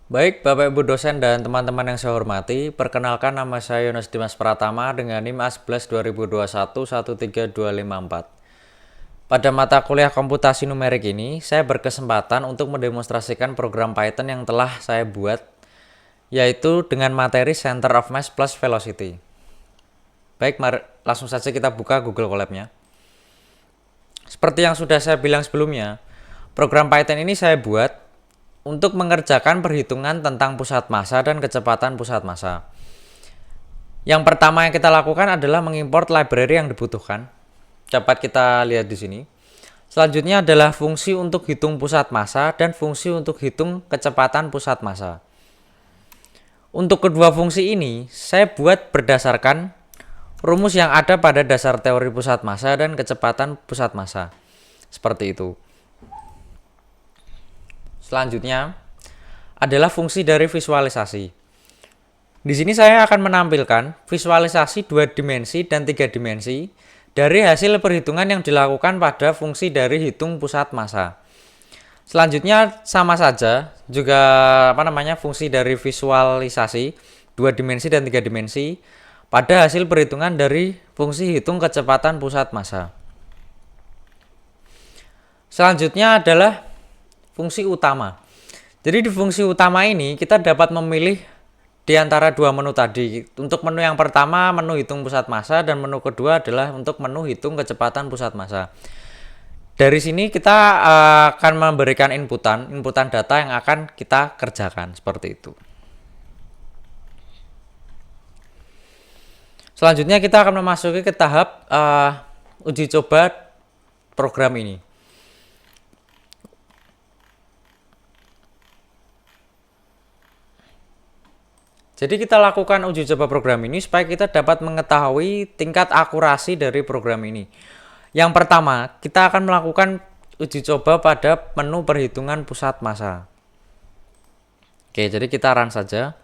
Baik, Bapak Ibu dosen dan teman-teman yang saya hormati, perkenalkan nama saya Yunus Dimas Pratama dengan NIM A11 2021 13254. Pada mata kuliah komputasi numerik ini, saya berkesempatan untuk mendemonstrasikan program Python yang telah saya buat, yaitu dengan materi Center of Mass plus Velocity. Baik, mari langsung saja kita buka Google Colab-nya. Seperti yang sudah saya bilang sebelumnya, program Python ini saya buat untuk mengerjakan perhitungan tentang pusat massa dan kecepatan pusat massa. Yang pertama yang kita lakukan adalah mengimport library yang dibutuhkan. Dapat kita lihat di sini. Selanjutnya adalah fungsi untuk hitung pusat massa dan fungsi untuk hitung kecepatan pusat massa. Untuk kedua fungsi ini, saya buat berdasarkan rumus yang ada pada dasar teori pusat massa dan kecepatan pusat massa. Seperti itu. Selanjutnya adalah fungsi dari visualisasi. Di sini saya akan menampilkan visualisasi 2 dimensi dan 3 dimensi dari hasil perhitungan yang dilakukan pada fungsi dari hitung pusat massa. Selanjutnya sama saja juga fungsi dari visualisasi 2 dimensi dan 3 dimensi pada hasil perhitungan dari fungsi hitung kecepatan pusat massa. Selanjutnya adalah fungsi utama. Jadi di fungsi utama ini kita dapat memilih di antara dua menu tadi. Untuk menu yang pertama menu hitung pusat massa dan menu kedua adalah untuk menu hitung kecepatan pusat massa. Dari sini kita akan memberikan inputan data yang akan kita kerjakan seperti itu. Selanjutnya kita akan memasuki ke tahap uji coba program ini. Jadi kita lakukan uji coba program ini supaya kita dapat mengetahui tingkat akurasi dari program ini. Yang pertama, kita akan melakukan uji coba pada menu perhitungan pusat massa. Oke, jadi kita run saja.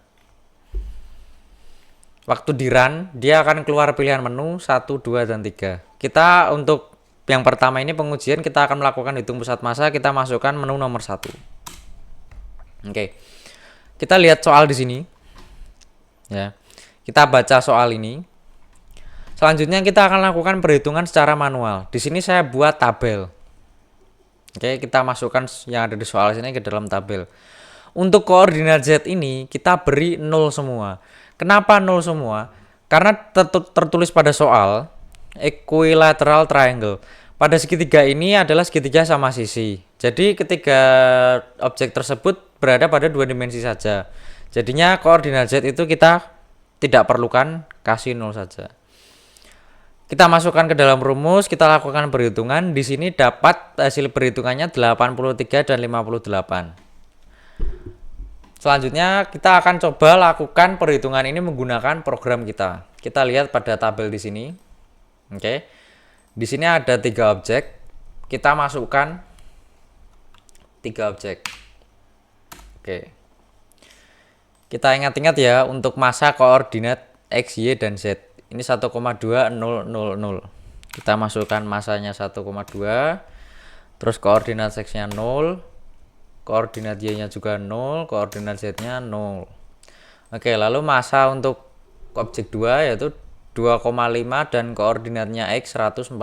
Waktu di run, dia akan keluar pilihan menu 1, 2, dan 3. Kita untuk yang pertama ini pengujian, kita akan melakukan hitung pusat massa, kita masukkan menu nomor 1. Oke. Kita lihat soal di sini. Ya, kita baca soal ini. Selanjutnya kita akan lakukan perhitungan secara manual. Di sini saya buat tabel. Oke, kita masukkan yang ada di soal sini ke dalam tabel. Untuk koordinat Z ini kita beri 0 semua. Kenapa 0 semua? Karena tertulis pada soal equilateral triangle. Pada segitiga ini adalah segitiga sama sisi. Jadi ketiga objek tersebut berada pada 2 dimensi saja. Jadinya koordinat Z itu kita tidak perlukan, kasih 0 saja. Kita masukkan ke dalam rumus, kita lakukan perhitungan. Di sini dapat hasil perhitungannya 83 dan 58. Selanjutnya kita akan coba lakukan perhitungan ini menggunakan program kita. Kita lihat pada tabel di sini. Oke. Di sini ada 3 objek. Kita masukkan 3 objek. Oke. Kita ingat-ingat ya, untuk massa koordinat X, Y, dan Z. Ini 1,2000. Kita masukkan massanya 1,2. Terus koordinat X-nya 0. Koordinat Y-nya juga 0. Koordinat Z-nya 0. Oke, lalu massa untuk objek 2 yaitu 2,5 dan koordinatnya X 140.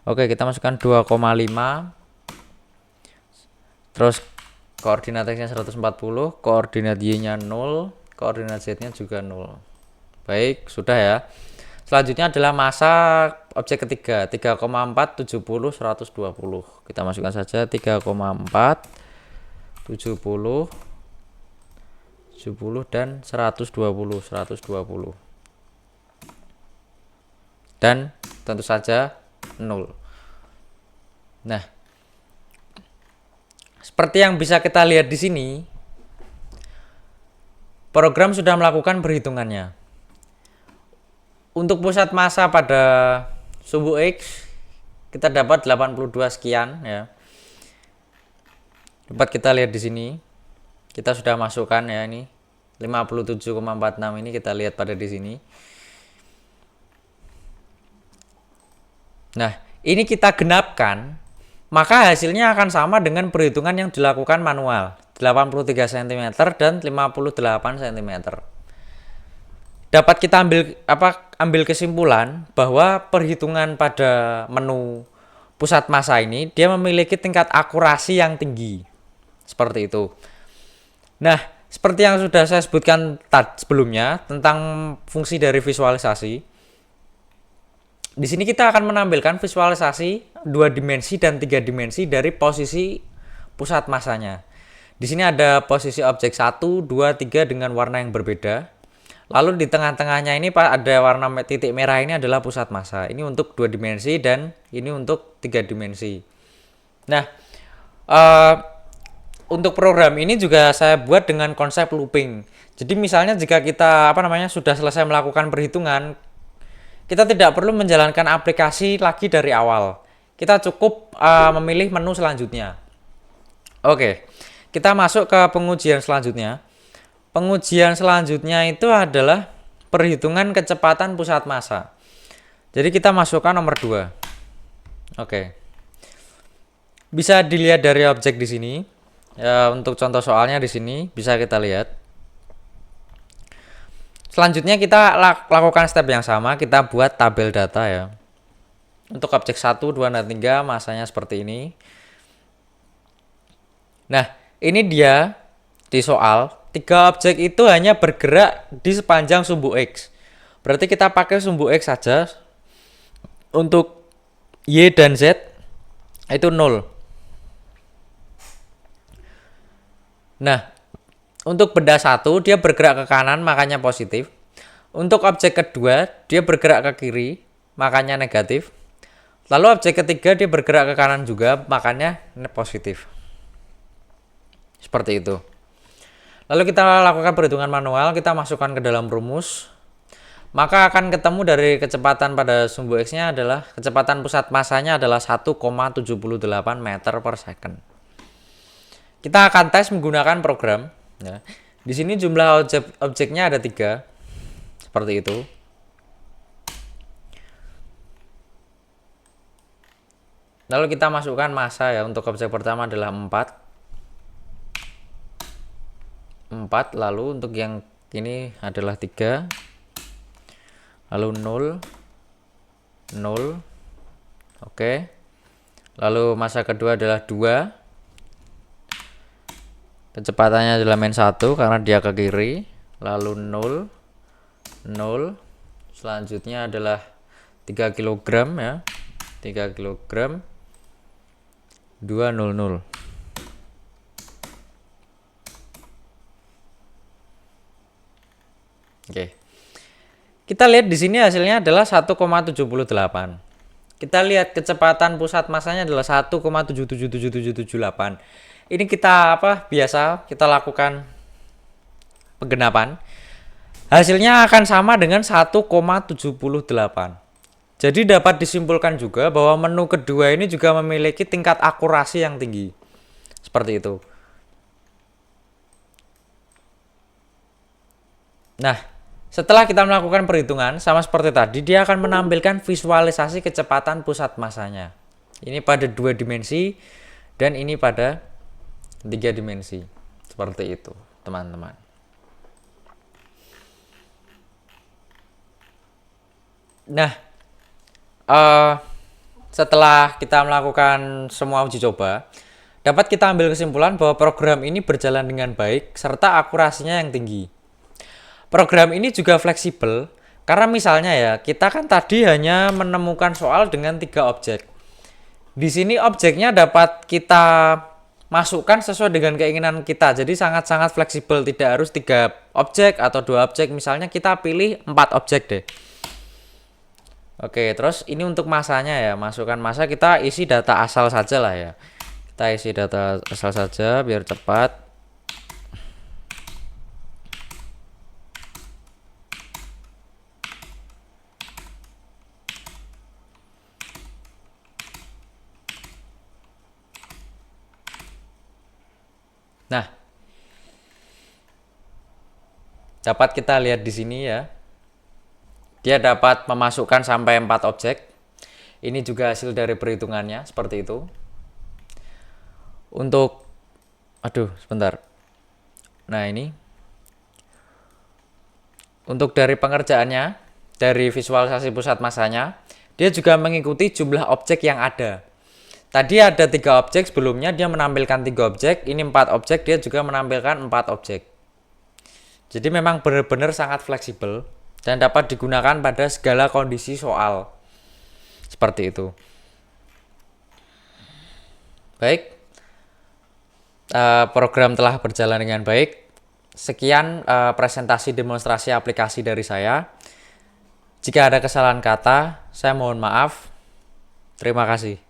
Oke, kita masukkan 2,5. Terus koordinat X-nya 140, koordinat Y-nya 0, koordinat Z-nya juga 0. Baik, sudah ya. Selanjutnya adalah massa objek ketiga, 3,4, 70, 120. Kita masukkan saja 3,4, 70, 70 dan 120, 120. Dan tentu saja 0. Nah, seperti yang bisa kita lihat di sini, program sudah melakukan perhitungannya. Untuk pusat massa pada sumbu X, kita dapat 82 sekian ya. Dapat kita lihat di sini. Kita sudah masukkan ya ini 57,46 ini kita lihat pada di sini. Nah, ini kita genapkan, maka hasilnya akan sama dengan perhitungan yang dilakukan manual. 83 cm dan 58 cm. Dapat kita ambil kesimpulan bahwa perhitungan pada menu pusat massa ini dia memiliki tingkat akurasi yang tinggi. Seperti itu. Nah, seperti yang sudah saya sebutkan sebelumnya tentang fungsi dari visualisasi. Di sini kita akan menampilkan visualisasi 2 dimensi dan 3 dimensi dari posisi pusat massanya. Di sini ada posisi objek 1, 2, 3 dengan warna yang berbeda. Lalu di tengah-tengahnya ini ada warna titik merah, ini adalah pusat massa. Ini untuk 2 dimensi dan ini untuk 3 dimensi. Nah, untuk program ini juga saya buat dengan konsep looping. Jadi misalnya jika kita sudah selesai melakukan perhitungan, kita tidak perlu menjalankan aplikasi lagi dari awal. Kita cukup memilih menu selanjutnya. Oke, kita masuk ke pengujian selanjutnya. Pengujian selanjutnya itu adalah perhitungan kecepatan pusat massa. Jadi kita masukkan nomor 2. Oke. Bisa dilihat dari objek di sini. Ya, untuk contoh soalnya di sini bisa kita lihat. Selanjutnya kita lakukan step yang sama, kita buat tabel data ya. Untuk objek 1, 2, dan 3 massanya seperti ini. Nah, ini dia di soal. 3 objek itu hanya bergerak di sepanjang sumbu X. Berarti kita pakai sumbu X saja. Untuk Y dan Z itu 0. Nah, untuk benda 1 dia bergerak ke kanan makanya positif. Untuk objek kedua dia bergerak ke kiri makanya negatif. Lalu objek ketiga dia bergerak ke kanan juga makanya positif. Seperti itu. Lalu kita lakukan perhitungan manual, kita masukkan ke dalam rumus. Maka akan ketemu dari kecepatan pada sumbu X-nya adalah kecepatan pusat massanya adalah 1,78 meter per second. Kita akan tes menggunakan program. Ya. Di sini jumlah objeknya ada 3. Seperti itu. Lalu kita masukkan massa ya. Untuk objek pertama adalah 4. Lalu untuk yang ini adalah 3, lalu 0, oke. Lalu massa kedua adalah 2, kecepatannya adalah -1 karena dia ke kiri, lalu 0, selanjutnya adalah 3 kg ya, 3 kg, 200. Oke. Kita lihat di sini hasilnya adalah 1,78. Kita lihat kecepatan pusat massanya adalah 1,777778. Ini kita biasa kita lakukan penggenapan. Hasilnya akan sama dengan 1,78. Jadi dapat disimpulkan juga bahwa menu kedua ini juga memiliki tingkat akurasi yang tinggi. Seperti itu. Nah, setelah kita melakukan perhitungan, sama seperti tadi, dia akan menampilkan visualisasi kecepatan pusat massanya. Ini pada 2 dimensi, dan ini pada 3 dimensi. Seperti itu, teman-teman. Nah, setelah kita melakukan semua uji coba, dapat kita ambil kesimpulan bahwa program ini berjalan dengan baik, serta akurasinya yang tinggi. Program ini juga fleksibel karena misalnya ya, kita kan tadi hanya menemukan soal dengan 3 objek. Di sini objeknya dapat kita masukkan sesuai dengan keinginan kita. Jadi sangat-sangat fleksibel, tidak harus 3 objek atau 2 objek. Misalnya kita pilih 4 objek deh. Oke, terus ini untuk massanya ya, masukkan massa, kita isi data asal saja lah ya. Kita isi data asal saja biar cepat. Nah, dapat kita lihat di sini ya. Dia dapat memasukkan sampai 4 objek. Ini juga hasil dari perhitungannya seperti itu. Untuk sebentar. Nah ini untuk dari pengerjaannya, dari visualisasi pusat masanya, dia juga mengikuti jumlah objek yang ada. Tadi ada 3 objek, sebelumnya dia menampilkan 3 objek, ini 4 objek, dia juga menampilkan 4 objek. Jadi memang benar-benar sangat fleksibel dan dapat digunakan pada segala kondisi soal. Seperti itu. Baik, program telah berjalan dengan baik. Sekian presentasi demonstrasi aplikasi dari saya. Jika ada kesalahan kata, saya mohon maaf. Terima kasih.